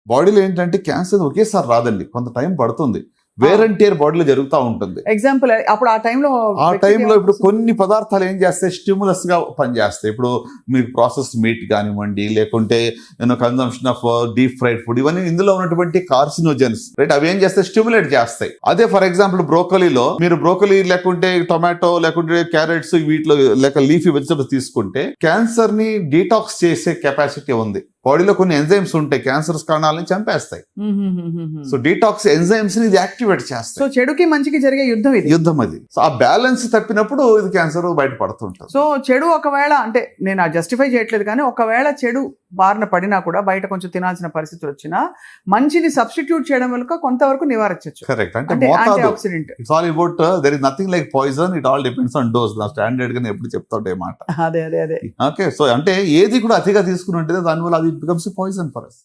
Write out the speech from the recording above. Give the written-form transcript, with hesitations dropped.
బాడీలో ఏంటంటే క్యాన్సర్ ఒకేసారి రాదండి, కొంత టైం పడుతుంది. వేర్ అండ్ టేర్ బాడీలో జరుగుతూ ఉంటుంది. ఎగ్జాంపుల్ అప్పుడు ఆ టైంలో ఇప్పుడు కొన్ని పదార్థాలు ఏం చేస్తాయి, స్టిమ్యులస్ గా పనిచేస్తాయి. ఇప్పుడు మీకు ప్రాసెస్ మీట్ కానివ్వండి, లేకుంటే consumption of deep fried food, ఇవన్నీ ఇందులో ఉన్నటువంటి కార్సినోజన్స్, రైట్, అవి ఏం చేస్తాయి, స్టిమ్యులేట్ చేస్తాయి. అదే ఫర్ ఎగ్జాంపుల్ బ్రోకలీలో మీరు బ్రోకలీ లేకుంటే టొమాటో లేకుంటే క్యారెట్స్, వీటిలో లేక లీఫీ వెజిటబుల్స్ తీసుకుంటే క్యాన్సర్ ని డీటాక్స్ చేసే కెపాసిటీ ఉంది. బాడీలో కొన్ని ఎంజైమ్స్ ఉంటాయి, క్యాన్సర్స్ కణాలని చంపేస్తాయి. సో డీటాక్స్ ఎంజైమ్స్ ని ఇది యాక్టివేట్ చేస్తాయి. సో చెడుకి మంచికి జరిగే యుద్ధం అది. సో ఆ బ్యాలెన్స్ తప్పినప్పుడు ఇది క్యాన్సర్ బయటపడుతుంటుంది. సో చెడు ఒకవేళ, అంటే నేను జస్టిఫై చేయట్లేదు, కానీ ఒకవేళ చెడు బారిన పడినా కూడా బయట కొంచెం తినాల్సిన పరిస్థితులు వచ్చినా మంచిని సబ్స్టిట్యూట్ చేయడం వల్ల కొంతవరకు నివారించవచ్చు. కరెక్ట్. అంటే anti oxidant. It's all about their is nothing like poison, it all depends on dose. నా స్టాండర్డ్ గా ఎప్పుడు చెప్తాంటే మాట. అదే ఓకే. సో అంటే ఏది కూడా అతిగా తీసుకుని ఉంటే దానివల్ల అది బికమ్స్ పాయిజన్ ఫర్ us.